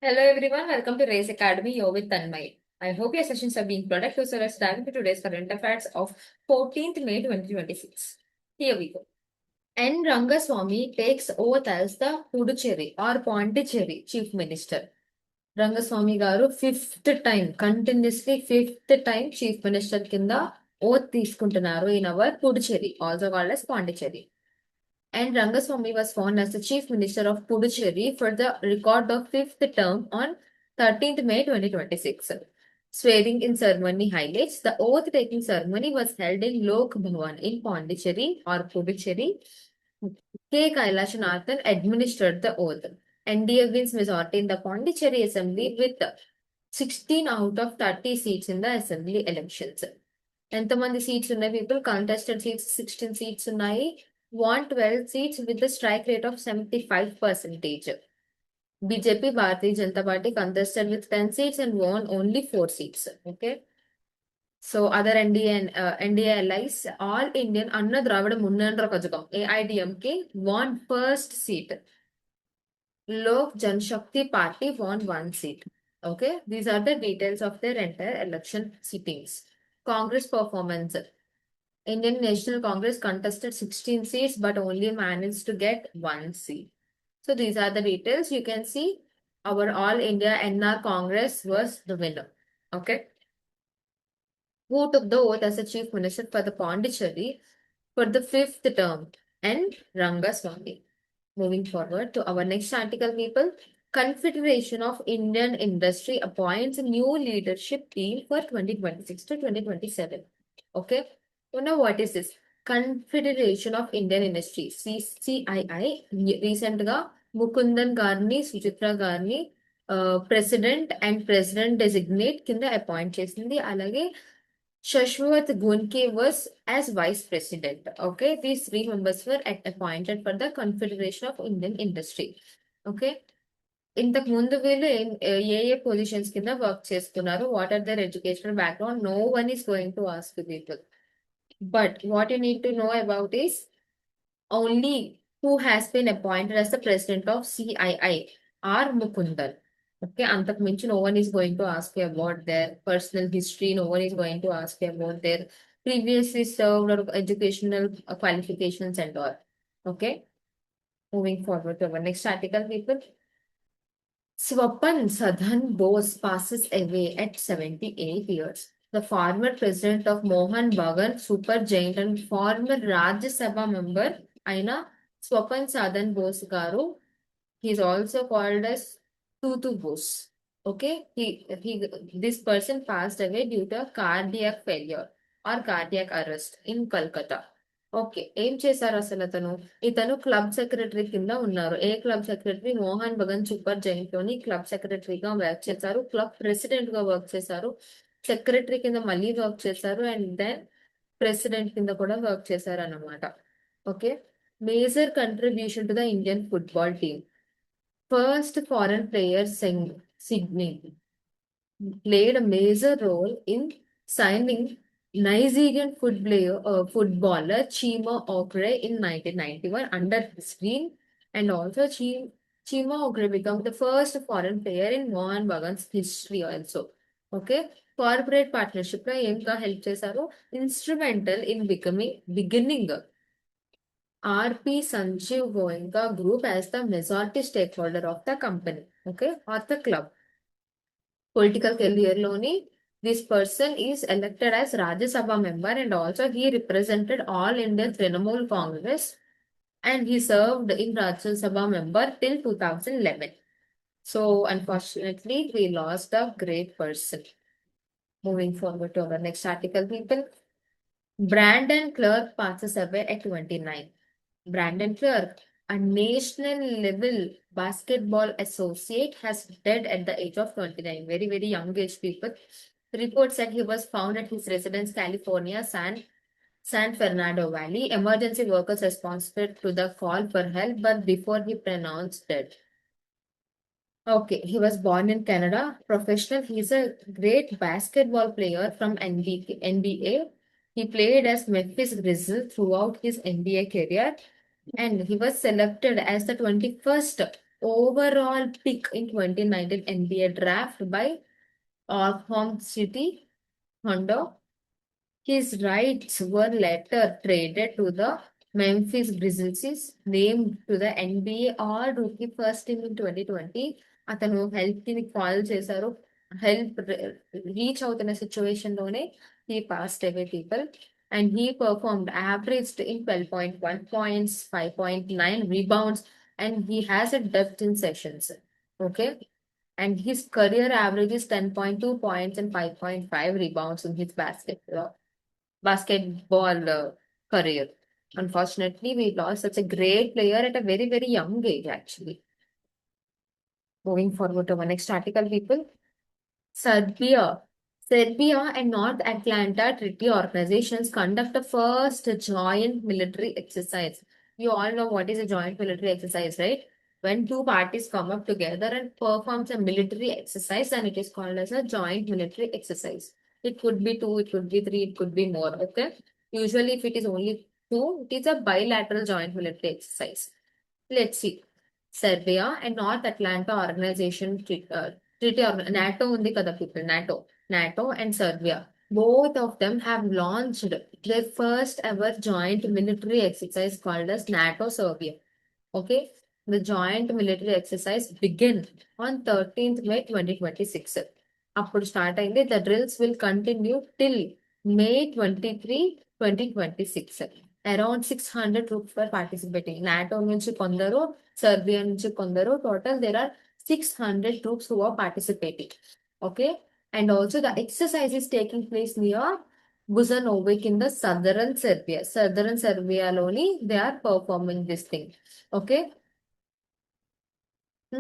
Hello everyone, welcome to Race Academy. You're with Thanmayi. I hope your sessions are being productive. So let's dive into today's current affairs of 14th May 2026. Here we go. N. Rangaswamy takes oath as the Puducherry or Pondicherry Chief Minister. Rangaswamy garu fifth time, continuously fifth time Chief Minister kinda oath తీసుకుంటున్నారు in our Puducherry, also called as Pondicherry. And Rangaswamy was sworn as the Chief Minister of Puducherry for the record of fifth term on 13th May 2026. Swearing in ceremony highlights the oath taking ceremony was held in Lok Bhavan in Pondicherry or Puducherry. K. Kailashanathan administered the oath. NDA wins majority in the Pondicherry Assembly with 16 out of 30 seats in the Assembly elections. ఎంతమంది seats ఉన్నాయి people contested seats 16 seats ఉన్నాయి won 12 seats with the strike rate of 75%. BJP Bharatiya Janata Party contested with 10 seats and won only 4 seats. Okay. So other NDA and NDA allies, All Indian Anna Dravida Munnandra Kazhagam AIDMK won first seat. Lok Janshakti Party won 1 seat. Okay. These are the details of their entire election sittings. Congress performance. Indian National Congress contested 16 seats but only managed to get 1 seat. So these are the details. You can see our All India NR Congress was the winner. Okay. Who took the oath as the Chief Minister for the Pondicherry for the fifth term? N. Rangaswamy. Moving forward to our next article, people. Confederation of Indian Industry appoints a new leadership team for 2026 to 2027. Okay. You know what is this? Confederation of Indian Industry, CCII, recentగా ముకుందన్ గారిని సుచిత్ర గారిని president and president designate కింద appoint చేసింది. అలాగే Shashwat Gunke was as vice president. Okay, these three members were appointed for the Confederation of Indian Industry. Okay. ఇంతకు ముందు వీళ్ళు ఏ పొజిషన్స్ కింద వర్క్ చేస్తున్నారు, what are their educational background, no one is going to ask people. But what you need to know about is only who has been appointed as the president of CII or Mukundan. Okay, antak minchi no one is going to ask you about their personal history. No one is going to ask you about their previously served or educational qualifications and all. Okay, moving forward to our next article, people. Swapan Sadhan Bose passes away at 78 years. The former president of Mohan Bagan Super Giant and former Rajya Sabha member Aina Swapan Sadhan Bose Garu. He is also called as Tutu Bose. Okay, this person passed away due to cardiac failure or cardiac arrest in Calcutta. Okay. ఏం చేశారు అసలు అతను? ఇతను club secretary కింద ఉన్నారు. ఏ club secretary? Mohun Bagan super giant లోని club సెక్రటరీగా వర్క్ చేశారు. క్లబ్ ప్రెసిడెంట్ గా వర్క్ చేశారు. సెక్రటరీ కింద మళ్ళీ వర్క్ చేశారు. అండ్ దెన్ ప్రెసిడెంట్ కింద కూడా వర్క్ చేశారు అన్నమాట. Okay. Major contribution to the Indian football team. First foreign player Sydney played a major role in signing Nigerian footballer Chima Okre in 1991 under his team, and also Chima Okre became the first foreign player in Mohan Bagan's history also. Okay, corporate partnership లో ఏంగా help చేశారు? Instrumental in beginning RP Sanjeev Goenka Group as the majority stakeholder of the company, okay, or the club. Political career loni, this person is elected as Rajya Sabha member and also he represented All India Trinamool Congress and he served in Rajya Sabha member till 2011. So unfortunately, we lost a great person. Moving forward to our next article, people. Brandon Clark passes away at 29. Brandon Clark, a national level basketball associate, has died at the age of 29. Very, very young age people. Reports said he was found at his residence, California, San Fernando Valley. Emergency workers responded to the call for help, but before he pronounced dead. Okay, he was born in Canada, professional. He's a great basketball player from NBA. He played as Memphis Grizzlies throughout his NBA career, and he was selected as the 21st overall pick in 2019 NBA draft by Oklahoma City Thunder. His rights were later traded to the Memphis Grizzlies, named to the NBA All Rookie First Team in 2020. అతను help కి call చేశారు, help reach అవుతున్న situation లోనే he passed away people, and he performed averaged in 12.1 points, 5.9 rebounds, and he has a depth in sessions. Okay, and his career average is 10.2 points and 5.5 rebounds in his basketball career. Unfortunately, we lost such a great player at a very, very young age, actually. Moving forward to our next article, people. Serbia. Serbia and North Atlanta Treaty Organizations conduct the first joint military exercise. You all know what is a joint military exercise, right? When two parties come up together and performs a military exercise, and it is called as a joint military exercise. It could be two, it could be three, it could be more. Okay. Usually, if it is only two, it is a bilateral joint military exercise. Let's see. Serbia and North Atlanta Organization treaty NATO ఉంది కదా people, NATO and Serbia, both of them have launched their first ever joint military exercise called as NATO Serbia. Okay, the joint military exercise began on 13th May 2026. అప్పుడు start అయింది. The drills will continue till May 23, 2026. Around 600 troops were participating. NATO నుంచి కొందరు, Serbia నుంచి కొందరు. Total there are 600 troops who are participating. Okay, and also the exercise is taking place near Buzanovic in the southern Serbia. Southern Serbia loni they are performing this thing. Okay.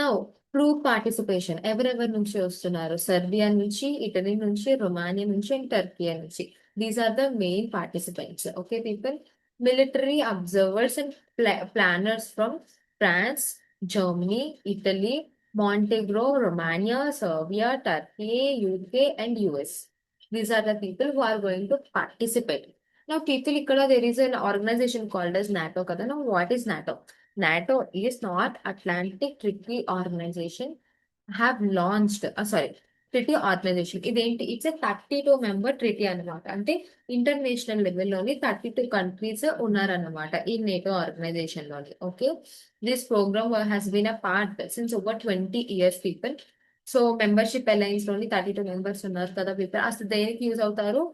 Now, true participation. ఎవరెవరి నుంచి వస్తున్నారు? Serbia నుంచి, Italy నుంచి, రొమానియా నుంచి, and Turkey నుంచి. These are the main participants. Okay, people. Military observers and planners from France, Germany, Italy, Montenegro, Romania, Serbia, Turkey, UK, and US. These are the people who are going to participate. Now, people, ikkada there is an organization called as NATO. Kada. Now, what is NATO? NATO is North Atlantic Treaty Organization have launched, treaty organization. It's a 32 member treaty అన్నమాట. అంటే international లెవెల్లోని 32 countries ఉన్నారన్నమాట ఈ NATO organisation లోని. Okay, this program has been a part since over 20 years people. So membership alliance లోని 32 members ఉన్నారు కదా people. అసలు దేనికి యూజ్ అవుతారు?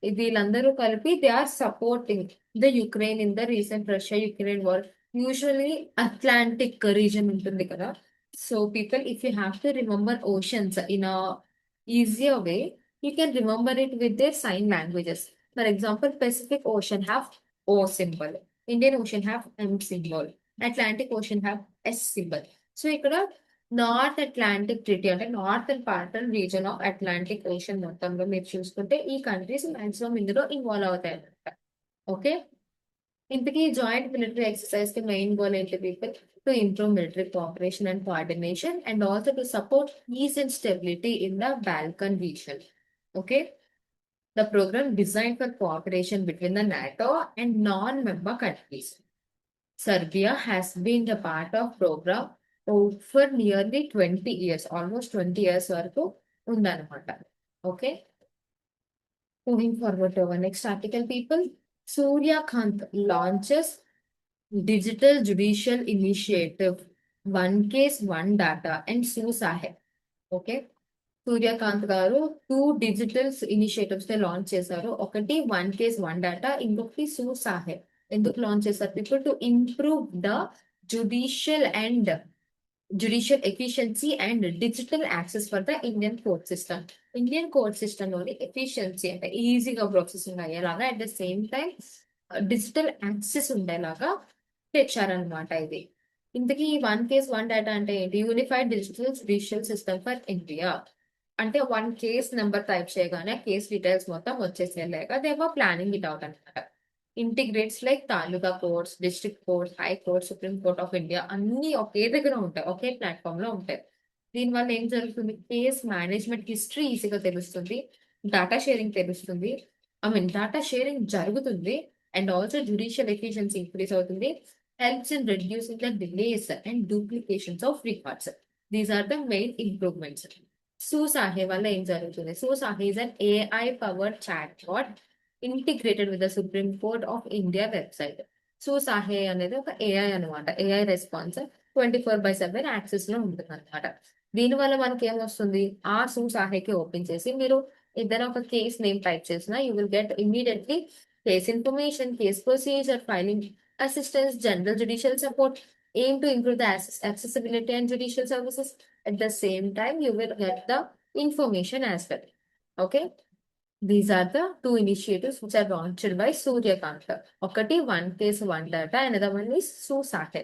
వీళ్ళందరూ కలిపి they are supporting the Ukraine in the recent Russia Ukraine war. Usually Atlantic region ఉంటుంది కదా. So people, if you have to remember oceans in a easier way, you can remember it with their sign languages. For example, Pacific Ocean have O symbol, Indian Ocean have M symbol, Atlantic Ocean have S symbol. So ఇక్కడ north Atlantic treaty అంటే northern పార్టన్ reason of Atlantic ocean మొత్తంలో మీరు చూసుకుంటే ఈ countries maximum ఇందులో involve అవుతాయి అన్నమాట. Okay, ఇంతకీ జాయింట్ మిలిటరీ ఎక్సర్సైజ్ కి మెయిన్ గోల్ ఏంటి people? To improve military cooperation and coordination and also to support peace and stability in the Balkan region. Okay, the program designed for cooperation between the NATO and non-member countries. Serbia has been a part of program for nearly 20 years, almost 20 years వరకు ఉందన్నమాట. Okay, moving forward to our next article, people. Surya Kant launches Digital Judicial Initiative, One Case, One Data, and Sue Saheb. Okay, Suryakant గారు 2 digital initiatives launch చేశారు. ఒకటి one case one data, ఇంకొకటి సూ సాహెబ్. ఎందుకు launch చేశారు people? To improve the judicial efficiency and digital access for the Indian court system. Indian court system లోని efficiency అంటే ఈజీగా ప్రాసెసింగ్ అయ్యేలాగా, at the same time digital access ఉండేలాగా తెచ్చారనమాట ఇది. ఇంతకీ వన్ కేస్ వన్ డేటా అంటే ఏంటి? Unified digital judicial system for India. అంటే వన్ కేస్ నెంబర్ టైప్ చేయగానే కేస్ డీటెయిల్స్ మొత్తం వచ్చేసేలాగా they were planning it out అనమాట. Integrates like taluka courts, district courts, high court, supreme court of India అన్ని ఒకే దగ్గర ఉంటాయి, ఒకే ప్లాట్ఫామ్ లో ఉంటాయి. దీనివల్ల ఏం జరుగుతుంది? కేస్ మేనేజ్మెంట్ హిస్టరీ ఈజీగా తెలుస్తుంది, డేటా షేరింగ్ తెలుస్తుంది, డేటా షేరింగ్ జరుగుతుంది, and also judicial efficiency increase అవుతుంది, helps in reducing the delays and duplications of records. These are the main improvements. Susahe వల్ల ఏం జరుగుతుంది? Susahe is an AI powered chatbot integrated with the Supreme Court of India website. Susahe అనేది ఒక AI అనమాట. AI response 24/7 access లో ఉంటుంది అనమాట. దీనివల్ల మనకి ఏమొస్తుంది? ఆ సుసాహేకి ఓపెన్ చేసి మీరు ఏదైనా ఒక కేస్ నేమ్ టైప్ చేసినా you will get immediately case information, case procedure, filing assistance, general judicial support, aim to improve the accessibility and judicial services. At the same time, you will get the information as well. Okay. These are the two initiatives which are launched by Suryakanta. Okati, one case, one data. Another one is Susahe.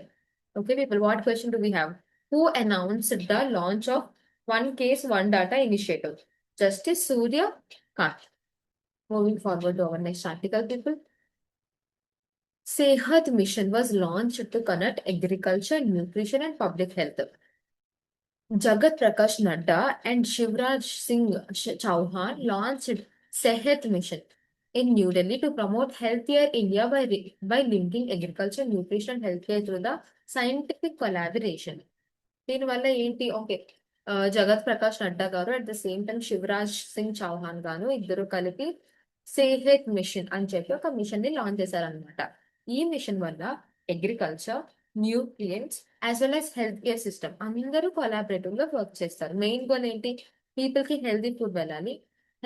Okay, people, what question do we have? Who announced the launch of one case, one data initiative? Justice Surya Kant. Moving forward to our next article, people. Sehat mission was launched to connect agriculture, nutrition, and public health. Jagat Prakash Nadda and Shivraj Singh Chauhan launched Sehat mission in New Delhi to promote healthier India by linking agriculture, nutrition, and healthcare through the scientific collaboration. దీనివల్ల ఏంటి okay జగత్ ప్రకాష్ నడ్డా గారు at the same time Shivraj Singh Chouhan గాను ఇద్దరు కలిపి సేహెత్ machine అని చెప్పి ఒక మిషన్ ని లాంచ్ చేశారనమాట. ఈ మిషన్ వల్ల agriculture, nutrients as well as health care system అందరూ కొలాబరేటివ్ గా వర్క్ చేస్తారు. మెయిన్ గోల్ ఏంటి? పీపుల్ కి హెల్తీ ఫుడ్ వెళ్ళాలి,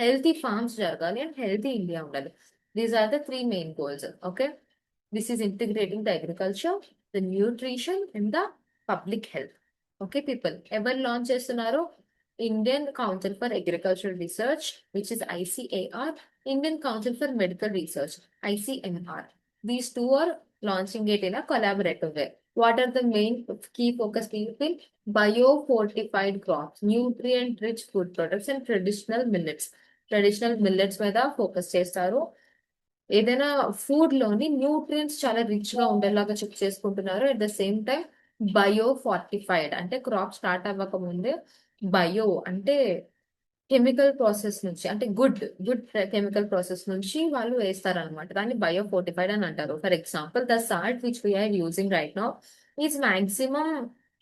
హెల్తీ ఫార్మ్స్ జరగాలి అండ్ హెల్తీ ఇండియా ఉండాలి. These are the three main goals. Okay, this is integrating the agriculture, the nutrition and the public health. Okay people, ఎవరు launch చేస్తున్నారు? Indian Council for Agricultural Research which is ICAR, Indian Council for Medical Research ICMR. These two are launching it in a collaborative way. What are the main key focus people? Bio-fortified crops, nutrient-rich food products and traditional millets. Traditional millets మీద focus చేస్తారు. ఏదైనా food లోని nutrients చాలా rich గా ఉండేలాగా check చేసుకుంటున్నారు. At the same time bio fortified అంటే crop start అవ్వక ముందే బయో అంటే కెమికల్ ప్రాసెస్ నుంచి అంటే గుడ్ కెమికల్ ప్రాసెస్ నుంచి వాళ్ళు వేస్తారనమాట. దాన్ని బయో ఫోర్టిఫైడ్ అని అంటారు. For example the salt which we are using right now is maximum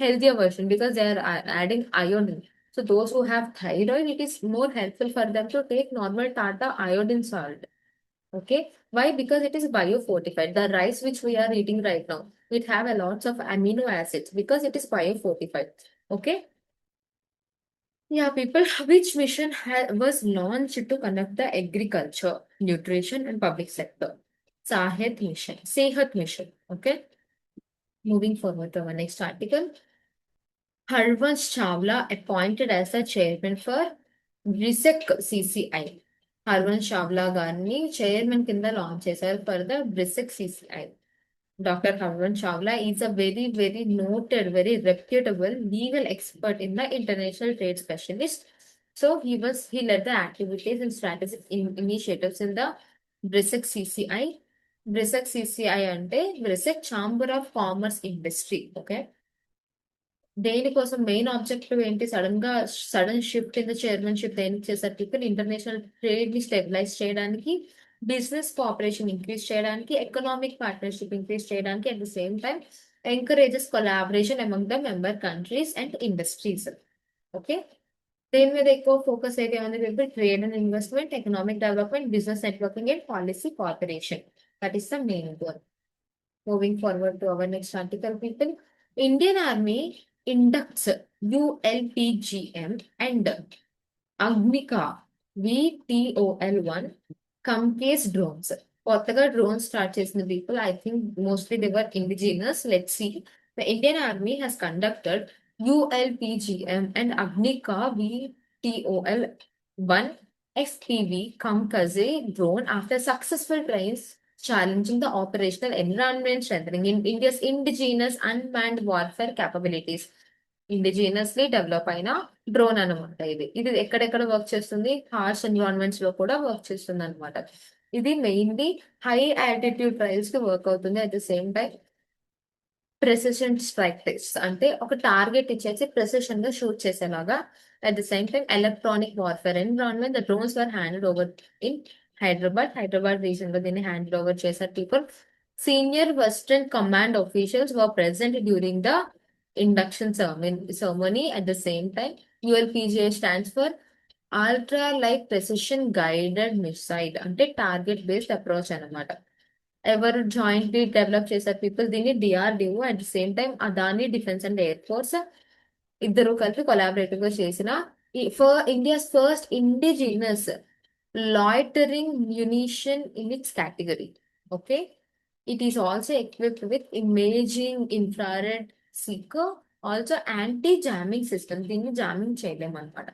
healthier version because they are adding iodine. So those who have thyroid, it is more helpful for them to take normal Tata iodine salt. Okay, why? Because it is biofortified. The rice which we are eating right now, it have a lots of amino acids because it is biofortified. Okay. Yeah, people, which mission was launched to connect the agriculture, nutrition, and public sector? Sehat mission. Okay. Moving forward to our next article. Harvansh Chawla appointed as the chairman for BRISEC CCI. Harvansh Chawla గారిని chairman కింద launch చేశారు for the బ్రిసెక్ CCI. Dr. Harvansh Chawla is a very, very noted, very reputable legal expert in the international trade specialist. So he led the activities and strategic initiatives in the BRISEC CCI. BRISEC CCI అంటే BRISEC Chamber of Commerce Industry. Okay. దేనికోసం main objective ఏంటి? Sudden shift in the chairmanship దేనికి చేశారు? People international trade ని stabilise చేయడానికి, business cooperation increase చేయడానికి, economic partnership increase చేయడానికి, at the same time encourages collaboration among the member countries and industries. Okay, దేని మీద ఎక్కువ ఫోకస్ అయితే ఉంది people? Trade and investment, economic development, business networking and policy cooperation. That is the main goal. Moving forward to our next article, people. Indian Army inducts ULPGM and Agnika VTOL1 Comcase drones. కొత్తగా drones start చేసిన people, I think mostly they were indigenous. Let's see. The Indian Army has conducted ULPGM and Agnika VTOL1 FPV Kamikaze drone after successful trials challenging the operational environment, strengthening India's indigenous unmanned warfare capabilities. Indigenously develop అయిన drone అనమాట. ఇది ఎక్కడెక్కడ work చేస్తుంది? Harsh environments లో కూడా work చేస్తుంది అనమాట. ఇది మెయిన్లీ హై ఆల్టిట్యూడ్ ట్రయల్స్ కి వర్క్ అవుతుంది. At the same time precision strike test అంటే ఒక టార్గెట్ ఇచ్చేసి ప్రెసిషన్ గా షూట్ చేసేలాగా. At the same time electronic warfare environment. The drones were handed over in Hyderabad reason లో దీన్ని హ్యాండ్ ఓవర్ చేశారు people Senior Western Command officials were present during the induction ceremony. At the same time, ULPGA stands for Ultra Light Precision Guided Missile అంటే target based approach అనమాట. ఎవరు jointly develop చేశారు people దీన్ని DRDO at the same time Adani defence and air force ఇద్దరు కలిపి కొలాబరేటివ్ గా చేసిన India's first indigenous loitering munition in its category. Okay, it is also equipped with imaging infrared seeker, also anti-jamming system. దీన్ని jamming చేయలేము అనమాట.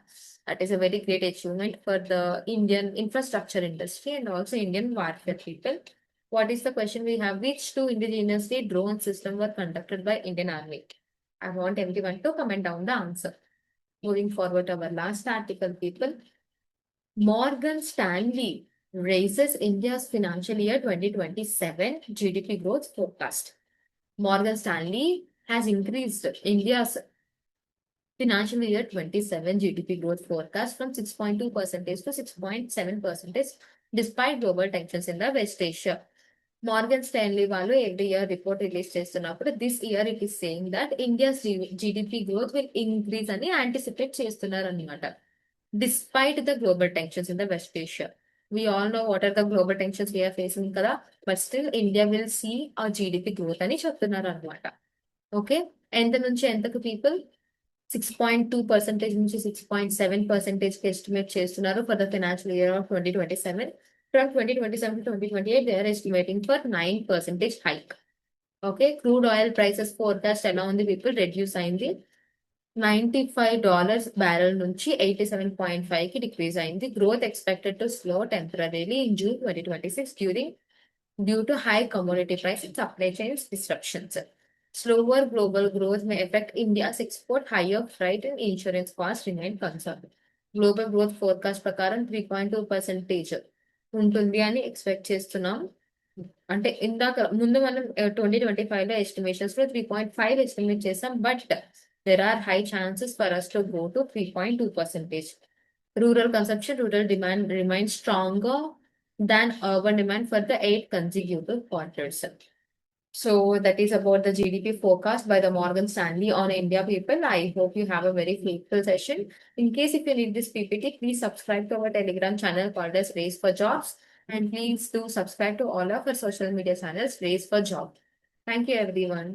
That is a very great achievement for the Indian infrastructure industry and also Indian warfare people. What is the question we have? Which two indigenously drone systems were conducted by Indian Army? I want everyone to comment down the answer. Moving forward to our last article, people. Morgan Stanley raises India's financial year 2027 GDP growth forecast. Morgan Stanley has increased India's financial year 27 GDP growth forecast from 6.2% to 6.7% despite global tensions in the West Asia. Morgan Stanley వాళ్ళు every year report release చేస్తున్నప్పుడు this year it is saying that India's GDP growth will increase అని anticipate చేస్తున్నారు అన్నమాట. Despite the global tensions in the West Asia. We all know what are the global tensions we are facing కదా, but still India will see a GDP growth అని చెప్తున్నారు అన్నమాట. Okay, ఎంత నుంచి ఎంతకు పీపుల్ 6.2% నుంచి 6.7% ఎస్టిమేట్ చేస్తున్నారు for the financial year of 2027. From 2027 to 2028 they are estimating for 9% hike. Okay, crude oil prices forecast ఎలా ఉంది పీపుల్? రెడ్యూస్ అయింది. $95 బ్యారెల్ నుంచి 87.5 కి డిక్రీజ్ అయింది. Growth expected to slow temporarily in June 2026 due to high commodity price and supply chains disruptions. Slower global growth may affect India's export. Higher freight and insurance costs remain concerned. Global growth forecast ప్రకారం 3.2% ఉంటుంది అని expect చేస్తున్నాం. అంటే ఇందాక ముందు మనం 2025 లో estimations లో 3.5 ఎస్టిమేట్ చేసాం, but there are high chances for us to go to 3.2%. Rural consumption, rural demand remains stronger than urban demand for the 8 consecutive quarters. So that is about the GDP forecast by the Morgan Stanley on India, people. I hope you have a very fruitful session. In case if you need this PPT, please subscribe to our Telegram channel called as Race for Jobs. And please do subscribe to all of our social media channels, Race for Job. Thank you, everyone.